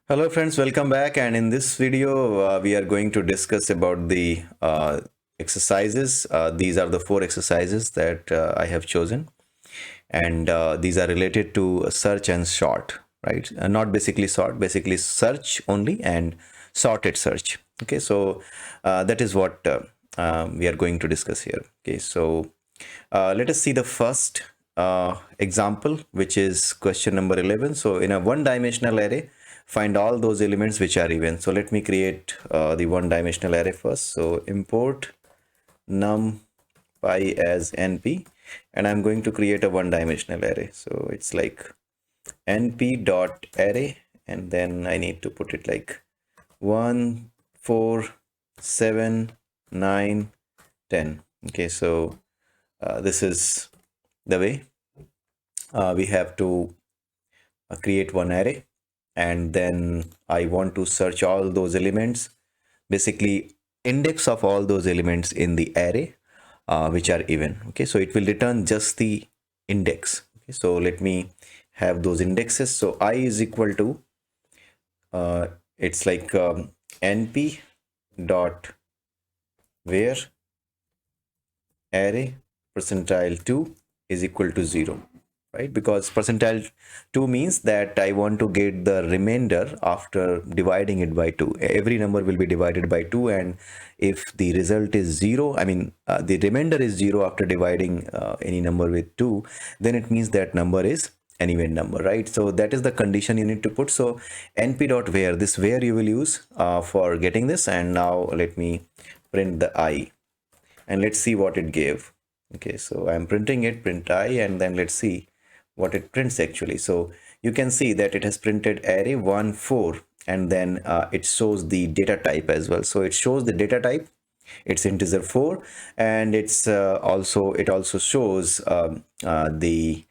Hello friends, welcome back, and in this video we are going to discuss about the exercises. These are the four exercises that I have chosen, and these are related to search and sort, right? Not basically sort, basically search only and sorted search. Okay, so that is what we are going to discuss here. Okay, so let us see the first example, which is question number 11. So in a one-dimensional array, find all those elements which are even. So let me create the one-dimensional array first. So import numpy as np, and I'm going to create a one-dimensional array. So it's like np dot array, and then I need to put it like 1 4 7 9 10. Okay, so this is the way we have to create one array, and then I want to search all those elements, basically index of all those elements in the array which are even. Okay, so it will return just the index. Okay, so let me have those indexes. So I is equal to it's like np dot where array percentile 2 is equal to 0, right? Because percentile 2 means that I want to get the remainder after dividing it by 2. Every number will be divided by 2, and if the result is 0, I mean the remainder is 0 after dividing any number with 2, then it means that number is an even number, right? So that is the condition you need to put. So np dot where, this where you will use for getting this. And now let me print the I, and let's see what it gave. Okay, so I'm printing it, print I, and then let's see what it prints actually. So you can see that it has printed array 1 4, and then it shows the data type as well. So it shows the data type, it's integer 4, and it also shows the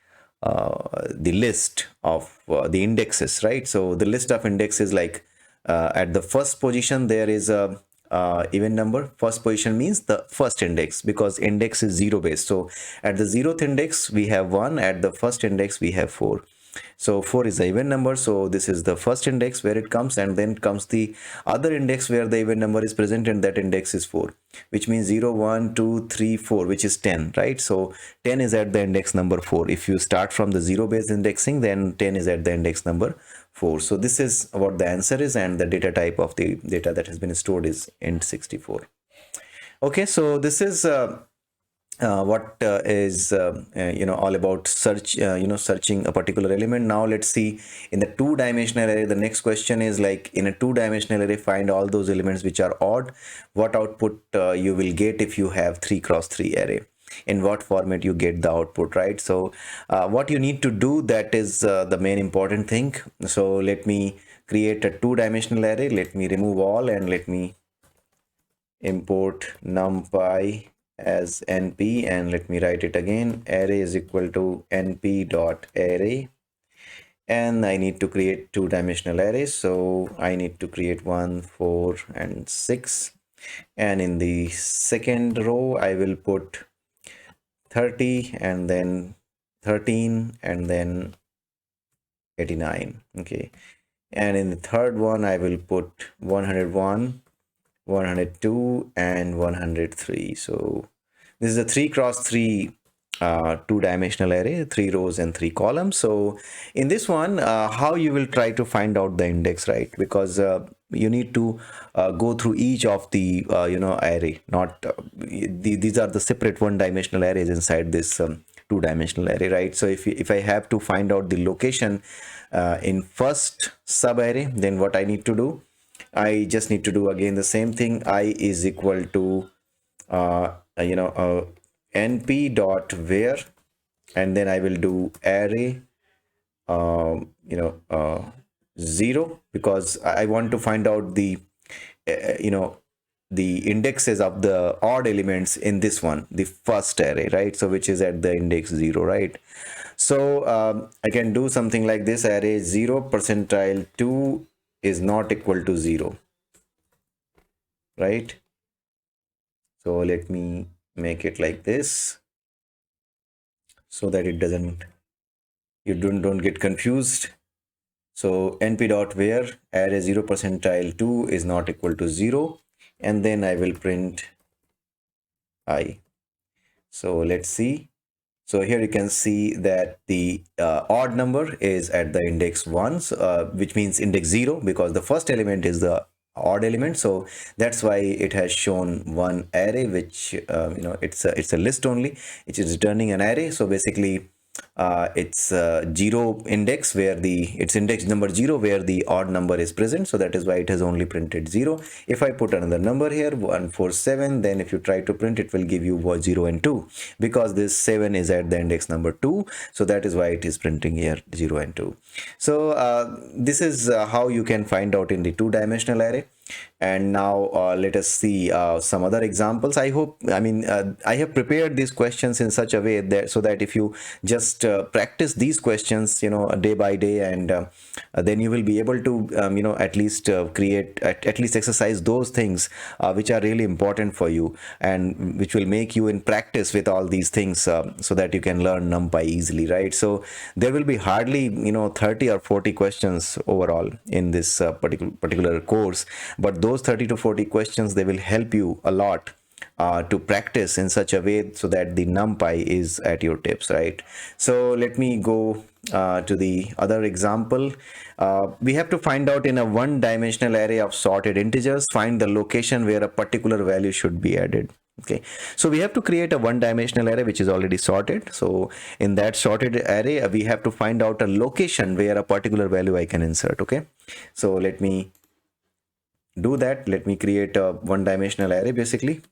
list of the indexes, right? So the list of indexes, like at the first position there is a even number. First position means the first index, because index is 0 based. So at the 0th index we have 1, at the first index we have 4. So 4 is the even number, so this is the first index where it comes, and then comes the other index where the even number is present, and that index is 4, which means 0 1 2 3 4, which is 10, right? So 10 is at the index number 4. If you start from the 0 based indexing, then 10 is at the index number 4. So this is what the answer is, and the data type of the data that has been stored is int64. Okay, so this is what is all about search, searching a particular element. Now let's see in the two-dimensional array. The next question is like, in a two-dimensional array, find all those elements which are odd. What output you will get if you have 3x3 array? In what format you get the output, right? So what you need to do, that is the main important thing. So let me create a two-dimensional array. Let me remove all, and let me import numpy as np, and let me write it again. Array is equal to np dot array, and I need to create two-dimensional arrays. So I need to create 1 4 and 6, and in the second row I will put 30, and then 13, and then 89. Okay, and in the third one I will put 101, 102, and 103. So this is a 3x3 two-dimensional array, 3 rows and 3 columns. So in this one, how you will try to find out the index, right? Because you need to go through each of the array, not these are the separate one-dimensional arrays inside this two-dimensional array, right? So if I have to find out the location in first sub array, then what I need to do, I just need to do again the same thing. I is equal to np dot where, and then I will do array 0, because I want to find out the the indexes of the odd elements in this one, the first array, right? So which is at the index 0, right? So I can do something like this: array 0 percentile 2 is not equal to 0, right? So let me make it like this, so that it doesn't, you don't get confused. So np dot where array 0 percentile 2 is not equal to 0, and then I will print I. So let's see. So here you can see that the odd number is at the index 1, which means index 0, because the first element is the odd element. So that's why it has shown one array, which it's a list only, which is returning an array. So basically it's 0 index, where it's index number 0 where the odd number is present. So that is why it has only printed 0. If I put another number here, 147, then if you try to print, it will give you 0 and 2, because this 7 is at the index number 2. So that is why it is printing here 0 and 2. So this is how you can find out in the two-dimensional array. And now let us see some other examples. I have prepared these questions in such a way that so that if you just practice these questions, day by day, and then you will be able to at least create, at least exercise those things which are really important for you, and which will make you in practice with all these things, so that you can learn NumPy easily, right? So there will be hardly 30 or 40 questions overall in this particular course, but those 30 to 40 questions, they will help you a lot to practice in such a way so that the NumPy is at your tips, right? So let me go to the other example. We have to find out in a one-dimensional array of sorted integers, find the location where a particular value should be added. Okay, so we have to create a one-dimensional array which is already sorted. So in that sorted array, we have to find out a location where a particular value I can insert. Okay, so let me do that. Let me create a one-dimensional array basically.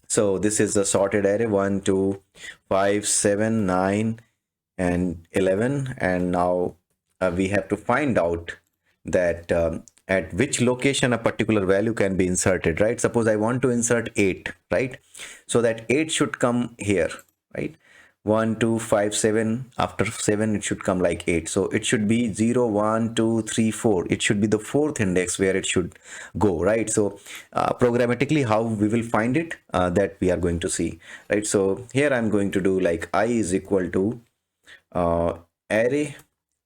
So this is a sorted array 1 2 5 7 9 and 11, and now we have to find out that at which location a particular value can be inserted, right? Suppose I want to insert 8, right? So that 8 should come here, right? 1 2 5 7, after 7 it should come like 8, so it should be 0 1 2 3 4. It should be the fourth index where it should go, right? So programmatically how we will find it, that we are going to see, right? So here I'm going to do like I is equal to array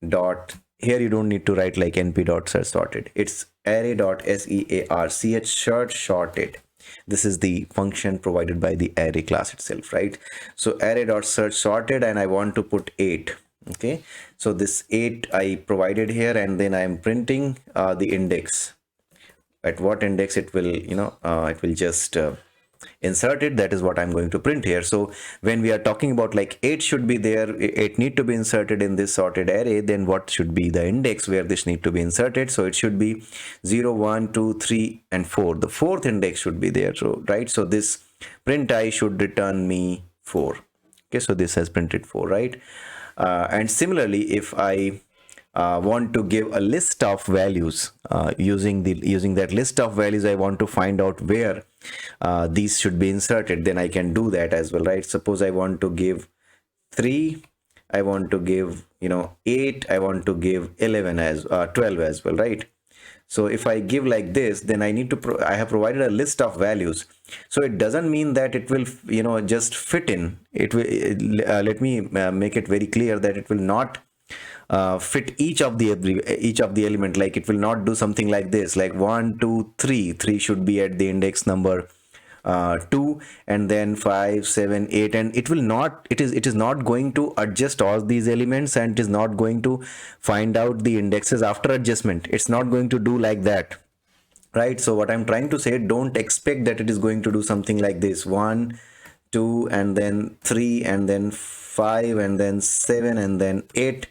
dot, here you don't need to write like np dot search sorted, it's array dot search sorted. This is the function provided by the array class itself, right? So array dot search sorted, and I want to put 8. Okay, so this 8 I provided here, and then I am printing the index, at what index it will it will just insert it. That is what I'm going to print here. So when we are talking about like 8 should be there, 8 need to be inserted in this sorted array, then what should be the index where this need to be inserted? So it should be 0 1 2 3 and 4. The fourth index should be there, so right? So this print I should return me 4. Okay, so this has printed 4, right? And similarly, if I want to give a list of values, using that list of values, I want to find out where these should be inserted, then I can do that as well, right? Suppose I want to give 3, I want to give 8, I want to give 11 as 12 as well, right? So if I give like this, then I need to I have provided a list of values, so it doesn't mean that it will just fit in. It will let me make it very clear that it will not fit each of the element. Like it will not do something like this, like 1 2 3. 3 should be at the index number 2, and then 5 7 8, and it will not, it is not going to adjust all these elements, and it is not going to find out the indexes after adjustment. It's not going to do like that, right? So what I'm trying to say, don't expect that it is going to do something like this: 1 2 and then 3 and then 5 and then 7 and then 8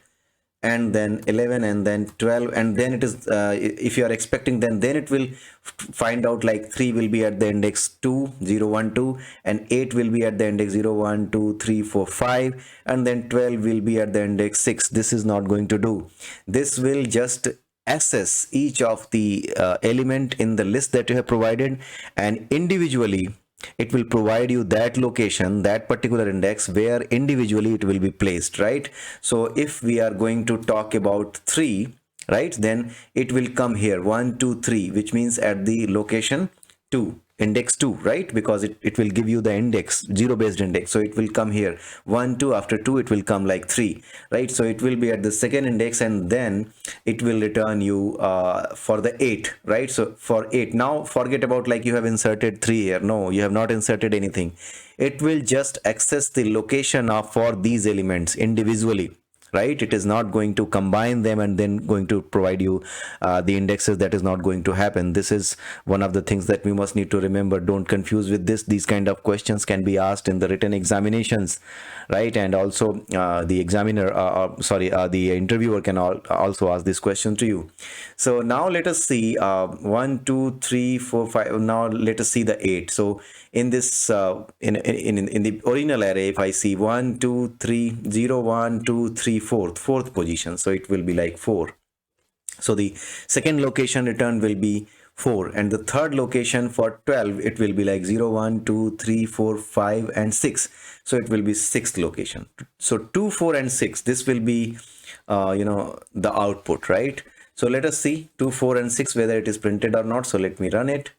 and then 11 and then 12, and then it is if you are expecting, then it will find out like 3 will be at the index 2 0 1 2, and 8 will be at the index 0 1 2 3 4 5, and then 12 will be at the index 6. This is not going to do. This will just assess each of the element in the list that you have provided, and individually it will provide you that location, that particular index, where individually it will be placed, right? So if we are going to talk about 3, right, then it will come here 1 2 3, which means at the location 2. index 2, right? Because it will give you the index, 0 based index. So it will come here 1 2, after 2 it will come like 3, right? So it will be at the second index, and then it will return you for the 8, right? So for 8, now forget about like you have inserted 3 here. No, you have not inserted anything. It will just access the location of for these elements individually, right? It is not going to combine them and then going to provide you the indexes. That is not going to happen. This is one of the things that we must need to remember. Don't confuse with this. These kind of questions can be asked in the written examinations, right? And also the examiner the interviewer can also ask this question to you. So now let us see 1 2 3 4 5. Now let us see the 8. So in this in the original array, if I see 1 2 3 0 1 2 3 fourth position, so it will be like 4. So the second location return will be 4, and the third location for 12, it will be like 0 1 2 3 4 5 and 6. So it will be sixth location. So 2 4 and 6, this will be the output, right? So let us see 2 4 and 6 whether it is printed or not. So let me run it.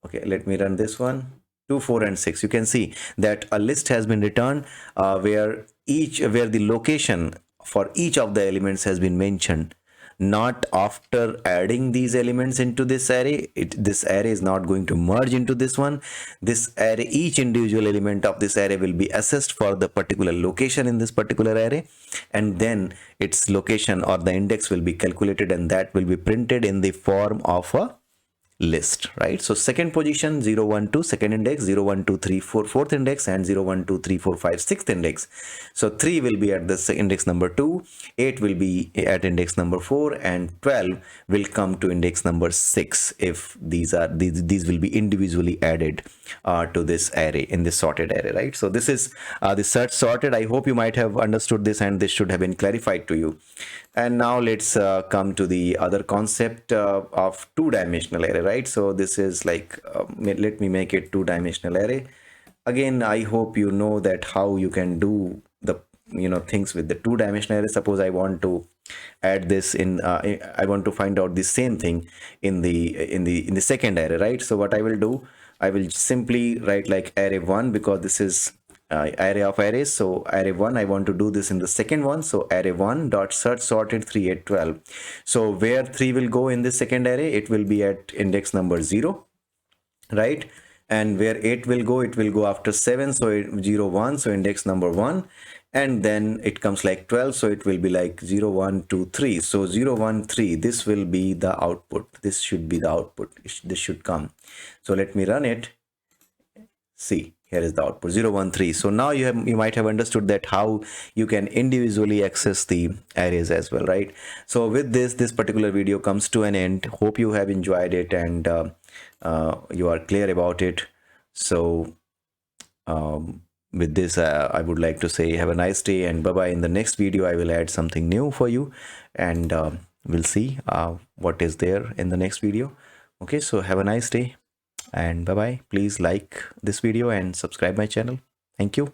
Okay, let me run this one. 2 4 and 6, you can see that a list has been returned where the location for each of the elements has been mentioned, not after adding these elements into this array. This array is not going to merge into this one. This array, each individual element of this array will be assessed for the particular location in this particular array, and then its location or the index will be calculated, and that will be printed in the form of a list, right? So second position 0 1 2, second index 0 1 2 3 4, fourth index, and 0 1 2 3 4 5, sixth index. So 3 will be at the index number 2, 8 will be at index number 4, and 12 will come to index number 6 if these will be individually added to this array, in this sorted array, right? So this is the search sorted. I hope you might have understood this, and this should have been clarified to you. And now let's come to the other concept of two-dimensional array, right? So this is like let me make it two-dimensional array. Again, I hope you know that how you can do the things with the two-dimensional array. Suppose I want to add this in I want to find out the same thing in the second array, right? So what I will do, I will simply write like array 1, because this is array of arrays. So array 1, I want to do this in the second one. So array 1 dot search sorted 3 8 12. So where 3 will go in this second array, it will be at index number 0, right? And where 8 will go, it will go after 7. So 0 1, so index number 1, and then it comes like 12. So it will be like 0 1 2 3. So 0 1 3, this will be the output. This should be the output. This should come. So let me run it. See, here is the output 0 1 3. So now you might have understood that how you can individually access the arrays as well, right? So with this particular video comes to an end. Hope you have enjoyed it, and you are clear about it. So with this I would like to say have a nice day, and bye bye. In the next video I will add something new for you, and we'll see what is there in the next video. Okay, so have a nice day, and bye bye. Please like this video and subscribe my channel. Thank you.